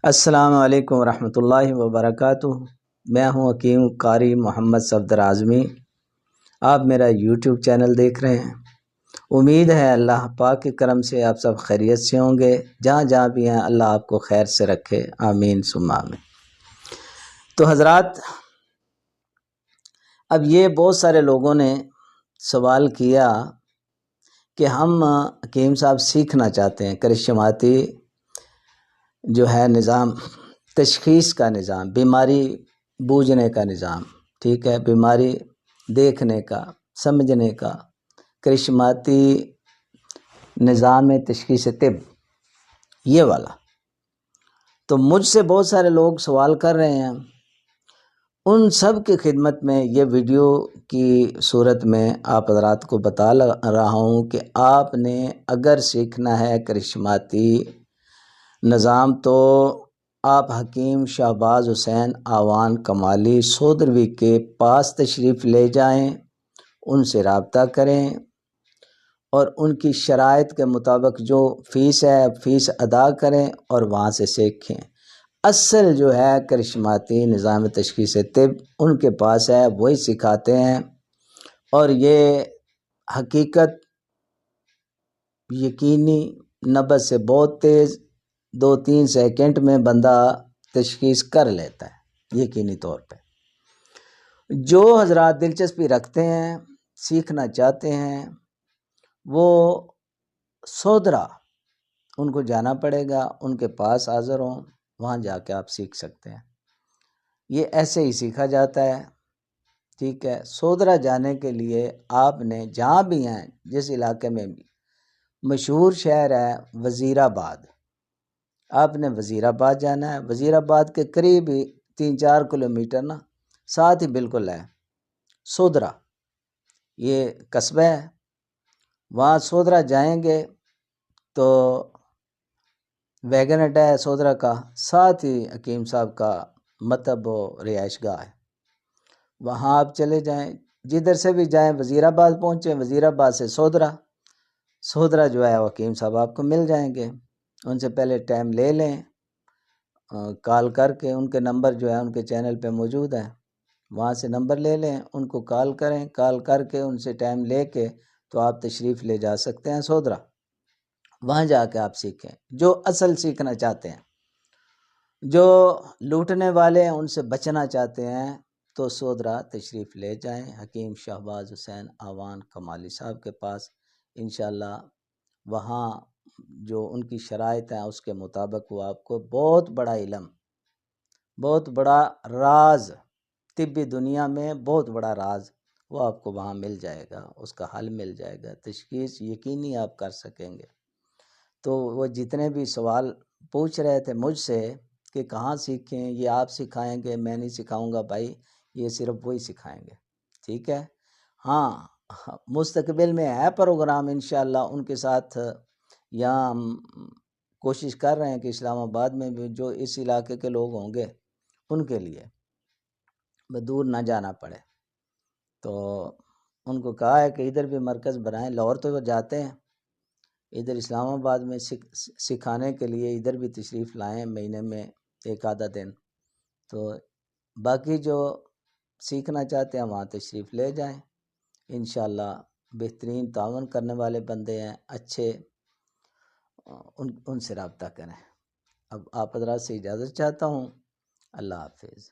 السلام علیکم ورحمۃ اللہ وبرکاتہ۔ میں ہوں حکیم قاری محمد صفدر اعظمی۔ آپ میرا یوٹیوب چینل دیکھ رہے ہیں۔ امید ہے اللہ پاک کے کرم سے آپ سب خیریت سے ہوں گے۔ جہاں جہاں بھی ہیں اللہ آپ کو خیر سے رکھے، آمین ثم آمین۔ تو حضرات، اب یہ بہت سارے لوگوں نے سوال کیا کہ ہم حکیم صاحب سیکھنا چاہتے ہیں کرشماتی جو ہے نظام، تشخیص کا نظام، بیماری بوجھنے کا نظام، ٹھیک ہے، بیماری دیکھنے کا، سمجھنے کا، کرشماتی نظام تشخیص طب، یہ والا۔ تو مجھ سے بہت سارے لوگ سوال کر رہے ہیں، ان سب کی خدمت میں یہ ویڈیو کی صورت میں آپ حضرات کو بتا رہا ہوں کہ آپ نے اگر سیکھنا ہے کرشماتی نظام تو آپ حکیم شہباز حسین اعوان کمالی سودروی کے پاس تشریف لے جائیں، ان سے رابطہ کریں اور ان کی شرائط کے مطابق جو فیس ہے فیس ادا کریں اور وہاں سے سیکھیں۔ اصل جو ہے کرشماتی نظام تشخیص طب ان کے پاس ہے، وہی سکھاتے ہیں، اور یہ حقیقت یقینی نبض سے بہت تیز 2-3 سیکنڈ میں بندہ تشخیص کر لیتا ہے یقینی طور پہ۔ جو حضرات دلچسپی رکھتے ہیں، سیکھنا چاہتے ہیں، وہ سودرا ان کو جانا پڑے گا، ان کے پاس حاضر ہوں، وہاں جا کے آپ سیکھ سکتے ہیں۔ یہ ایسے ہی سیکھا جاتا ہے، ٹھیک ہے۔ سودرا جانے کے لیے آپ نے جہاں بھی ہیں، جس علاقے میں بھی، مشہور شہر ہے وزیر آباد، آپ نے وزیر آباد جانا ہے۔ وزیر آباد کے قریب ہی 3-4 کلومیٹر نا ساتھ ہی بالکل ہے سودرا، یہ قصبہ ہے۔ وہاں سودرا جائیں گے تو ویگن اڈا ہے سودرا کا، ساتھ ہی حکیم صاحب کا مطب و رہائش گاہ ہے، وہاں آپ چلے جائیں، جدھر سے بھی جائیں، وزیر آباد پہنچیں، وزیر آباد سے سودرا جو ہے وہ حکیم صاحب آپ کو مل جائیں گے۔ ان سے پہلے ٹائم لے لیں، کال کر کے، ان کے نمبر جو ہے ان کے چینل پہ موجود ہے، وہاں سے نمبر لے لیں، ان کو کال کریں، کال کر کے ان سے ٹائم لے کے تو آپ تشریف لے جا سکتے ہیں سودرا۔ وہاں جا کے آپ سیکھیں جو اصل سیکھنا چاہتے ہیں۔ جو لوٹنے والے ہیں ان سے بچنا چاہتے ہیں تو سودرا تشریف لے جائیں حکیم شہباز حسین اعوان کمالی صاحب کے پاس، انشاءاللہ وہاں جو ان کی شرائط ہیں اس کے مطابق وہ آپ کو بہت بڑا علم، بہت بڑا راز، طبی دنیا میں بہت بڑا راز وہ آپ کو وہاں مل جائے گا، اس کا حل مل جائے گا، تشخیص یقینی آپ کر سکیں گے۔ تو وہ جتنے بھی سوال پوچھ رہے تھے مجھ سے کہ کہاں سیکھیں، یہ آپ سکھائیں گے، میں نہیں سکھاؤں گا بھائی، یہ صرف وہی سکھائیں گے، ٹھیک ہے۔ ہاں، مستقبل میں ہے پروگرام انشاءاللہ ان کے ساتھ، یہاں ہم کوشش کر رہے ہیں کہ اسلام آباد میں بھی جو اس علاقے کے لوگ ہوں گے ان کے لیے دور نہ جانا پڑے، تو ان کو کہا ہے کہ ادھر بھی مرکز بنائیں۔ لاہور تو وہ جاتے ہیں، ادھر اسلام آباد میں سکھانے کے لیے ادھر بھی تشریف لائیں مہینے میں 1 دن، تو باقی جو سیکھنا چاہتے ہیں وہاں تشریف لے جائیں، انشاءاللہ بہترین تعاون کرنے والے بندے ہیں، اچھے، ان سے رابطہ کریں۔ اب آپ حضرات سے اجازت چاہتا ہوں، اللہ حافظ۔